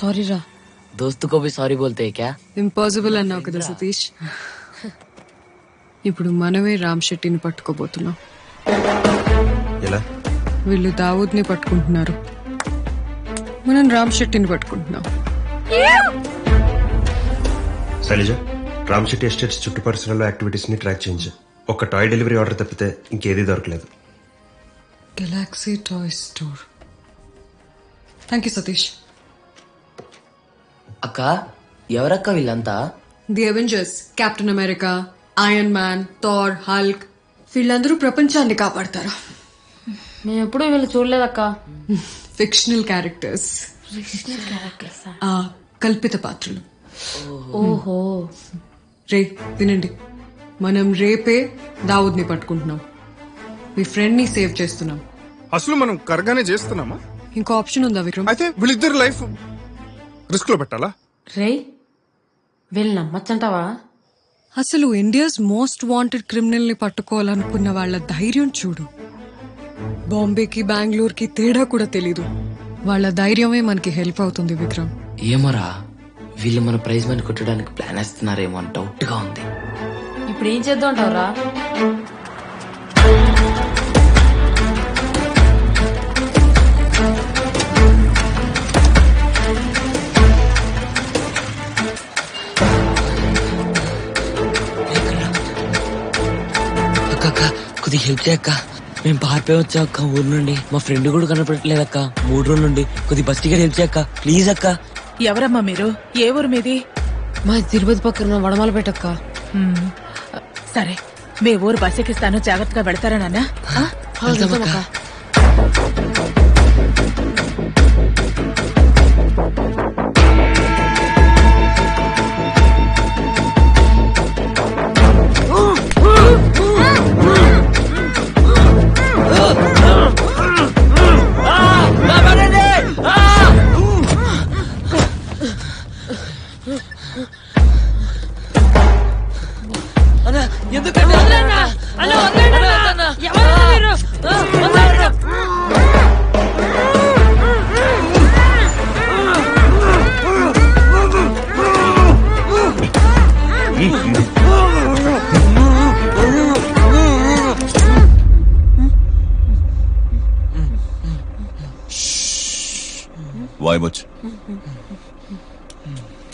Sorry రా. दोस्त को भी सॉरी बोलते हैं क्या? ఇంపాసిబుల్ అన్నావు కదా సతీష్. ఇప్పుడు మనమే రామ్ శెట్టిని పట్టుకోబోతున్నాం. ఎలా? వీళ్ళు దావూద్ ని పట్టుకుంటున్నారు, మనం రామ్ శెట్టిని పట్టుకుంటున్నాం. శైలజ, రామ్ శెట్టి ఎస్టేట్స్ చుట్టూ పరిసరాల్లో యాక్టివిటీస్ ని ట్రాక్ చేయించు. ఒక టాయ్ డెలివరీ ఆర్డర్ తప్పితే ఇంకేదీ దొరకలేదు. Galaxy toy store. Thank you Satish. అక్క ఎవరక్క వీళ్ళంతా? The Avengers, Captain America, Iron Man, Thor, Hulk, వీళ్ళందరూ ప్రపంచాన్ని కాపాడతారు. మేము ఎప్పుడూ వీళ్ళు చూడలేదక్క. ఫిక్షనల్ క్యారెక్టర్స్, కల్పిత పాత్రలు. ఓహో. రే వినండి, మనం రేపే దావూద్ ని పట్టుకుంటున్నాం, మీ ఫ్రెండ్ ని సేవ్ చేస్తున్నాం. అసలు మనం కరగానే చేస్తున్నామా? ఇంకో ఆప్షన్ ఉందా విక్రమ్? అయితే వీళ్ళిద్దరు లైఫ్ రిస్క్ లో పెట్టాలా? రే వీళ్ళు నమ్మచ్చంటావా? అసలు ఇండియాస్ మోస్ట్ వాంటెడ్ క్రిమినల్ ని పట్టుకోవాలనుకున్న వాళ్ళ ధైర్యం చూడు. బాంబేకి బెంగళూరుకి తేడా కూడా తెలీదు. వాళ్ళ ధైర్యమే మనకి హెల్ప్ అవుతుంది విక్రమ్. ఏమోరా, వీళ్ళు మన ప్రైజ్ మనీ కొట్టడానికి ప్లాన్ వేస్తున్నారేమో అని డౌట్ గా ఉంది. ఇప్పుడు ఏం చేద్దాం అంటావురా? అక్క కొద్దిగా హెల్ప్ చేయక్క. మేము పారిపోయి వచ్చా అక్క ఊరు నుండి. మా ఫ్రెండ్ కూడా కనపడట్లేదు అక్క 3 రోజుల నుండి. కొద్ది బస్ టికెట్ హెల్ప్ చేయక్క ప్లీజ్ అక్క. ఎవరమ్మా మీరు? ఏ ఊరు మీది? మా తిరుపతి పక్కన వడమాల పెట్టక్క. సరే, మీ ఊరు బస్ ఎక్కిస్తాను, జాగ్రత్తగా వెళ్తారా నాన్న? వెళ్తాం అక్క.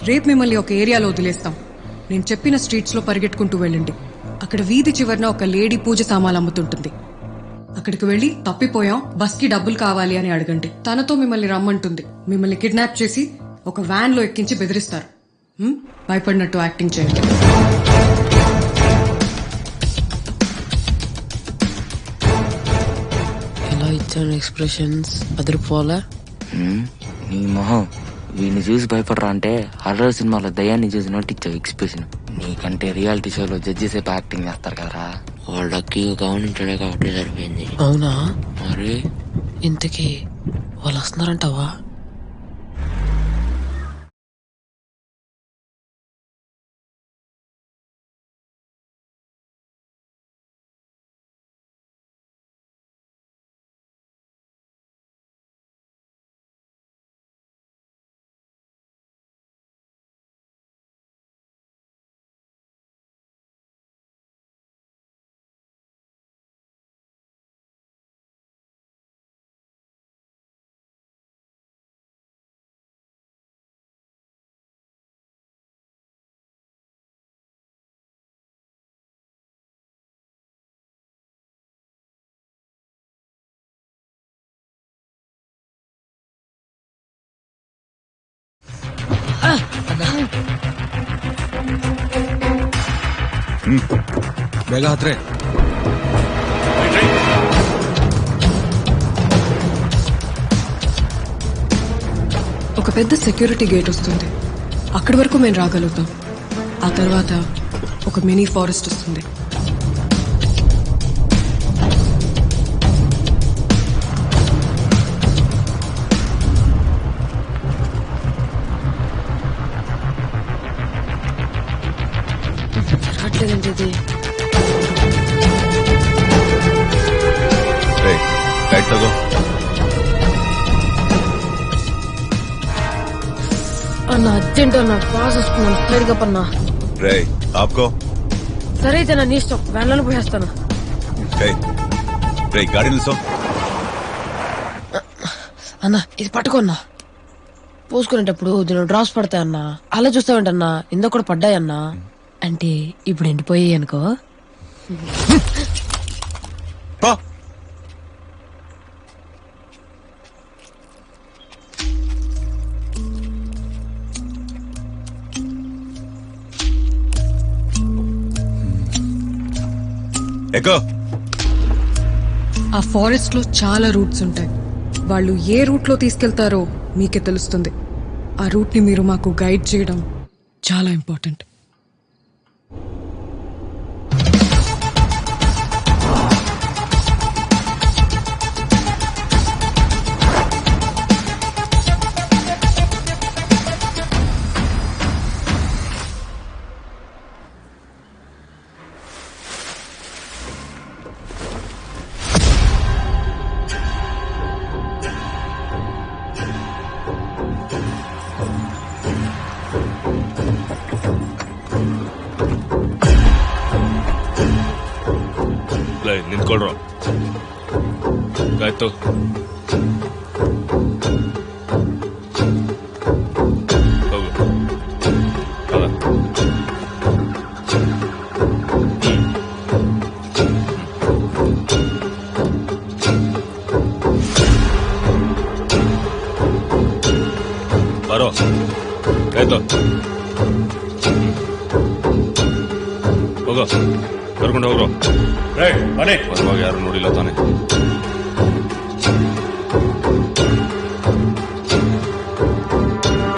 రేపు మిమ్మల్ని ఒక ఏరియాలో వదిలేస్తాం. నేను చెప్పిన స్ట్రీట్స్ లో పరిగెట్టుకుంటూ వెళ్ళండి. అక్కడ వీధి చివరన ఒక లేడీ పూజ సామాన్లు అమ్ముతుంటుంది. అక్కడికి వెళ్లి తప్పిపోయాం, బస్ కి డబ్బులు కావాలి అని అడగండి. తనతో మిమ్మల్ని రమ్మంటుంది. మిమ్మల్ని కిడ్నాప్ చేసి ఒక వ్యాన్ లో ఎక్కించి బెదిరిస్తారు. భయపడినట్టు యాక్టింగ్ చేయండి. ఎలా ఇచ్చాను ఎక్స్ప్రెషన్స్ అదిరిపోలే. నీ మొహం వీడిని చూసి భయపడరా అంటే హర్రర్ సినిమాలో దయాన్ని చూసినట్టు ఇచ్చావు ఎక్స్ప్రెషన్. నీకంటే రియాలిటీ షోలో జడ్జెస్ యాక్టింగ్ చేస్తారు కదరా. వాళ్ళకి గమనించడే కాబట్టి సరిపోయింది. అవునా? మరి ఇంతకీ వాళ్ళు వస్తున్నారంటావా? ಬೇಗ ಹತ್ರೆ. ఒక పెద్ద సెక్యూరిటీ గేట్ వస్తుంది. అక్కడి వరకు మేము రాగలుగుతాం. ఆ తర్వాత ఒక మినీ ఫారెస్ట్ వస్తుంది. జరగట్లేదంటే అన్న అర్జెంట్ అన్న పాస్ వస్తున్నాను ఫ్లైట్ కప్పన్నా రే ఆప్కో సరే అయితే నా నీ ఇష్టం వ్యాన్లను పోయేస్తాను రే రే గాడి నిల్సో అన్న ఇది పట్టుకోన్నా పోసుకునేటప్పుడు దీని డ్రాప్స్ పడతాయన్నా అలా చూస్తావేంటన్నా ఇందో కూడా పడ్డాయన్నా అంటే ఇప్పుడు ఎండిపోయాయి అనుకో పా ఎక్కో ఆ ఫారెస్ట్ లో చాలా రూట్స్ ఉంటాయి వాళ్ళు ఏ రూట్ లో తీసుకెళ్తారో మీకే తెలుస్తుంది ఆ రూట్ ని మీరు మాకు గైడ్ చేయడం చాలా ఇంపార్టెంట్ ನಿಂತ್ಕೊಳ್ರು ಆಯ್ತು ಹೋಗು ಅದ ಬರೋ ಆಯ್ತು ಹೋಗೋ ಕರ್ಕೊಂಡು ಹೋಗ್ರು ಬರುವಾಗ ಯಾರು ನೋಡಿಲ್ಲ ತಾನೆ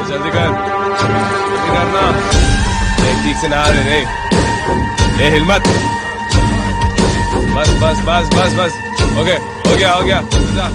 जल्दी कर जल्दी करना ठीक से ना रे हिम्मत बस बस बस बस बस ओके हो गया जा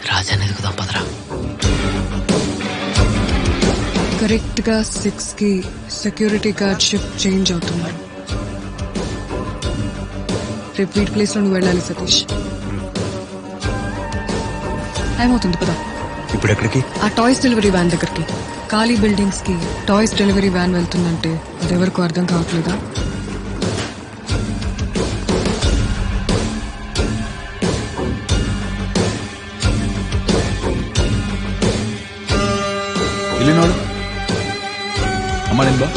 రాజాని ఎదుగుదాం పదరా. కరెక్ట్ గా 6 కి సెక్యూరిటీ గార్డ్ షిఫ్ట్ చేంజ్ అవుతుంది. రేపు వీటి ప్లేస్ లో నువ్వు వెళ్ళాలి సతీష్. టైం అవుతుంది పదా. ఇప్పుడు ఎక్కడికి? ఆ టాయ్స్ డెలివరీ వ్యాన్ దగ్గరికి. ఖాళీ బిల్డింగ్స్ కి టాయ్స్ డెలివరీ వ్యాన్ వెళ్తుందంటే అది ఎవరికూ అర్థం కావట్లేదా? ಇಲ್ಲಿ ನೋಡು ಅಮ್ಮ ನಿನ್ ಬಾ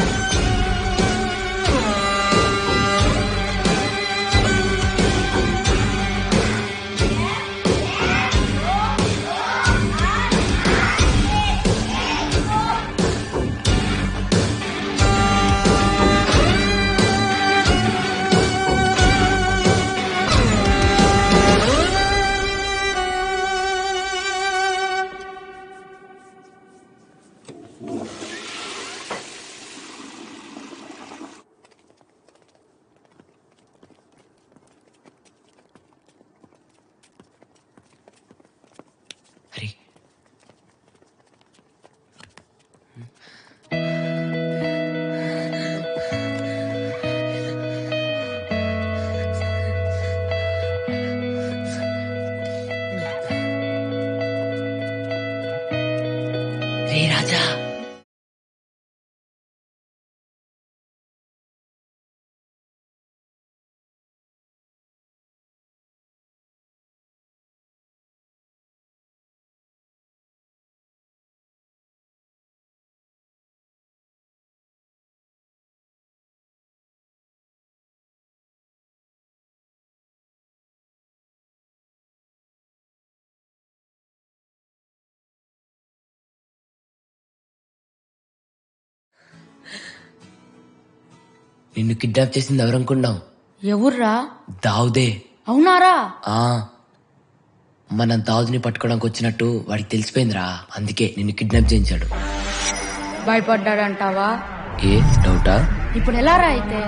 హరి రే రాజా నిన్ను కిడ్నాప్ చేసింది ఎవరనుకున్నావు? ఎవర్రా? దావుదే. అవునారా? ఆ మనం దావుద్ని పట్టుకోవడానికి వచ్చినట్టు వాడికి తెలిసిపోయిందిరా, అందుకే నిన్ను కిడ్నాప్ చేయించాడు. భయపడ్డాడంటావా? ఏ డౌటా? ఇప్పుడు ఎలా రా అయితే?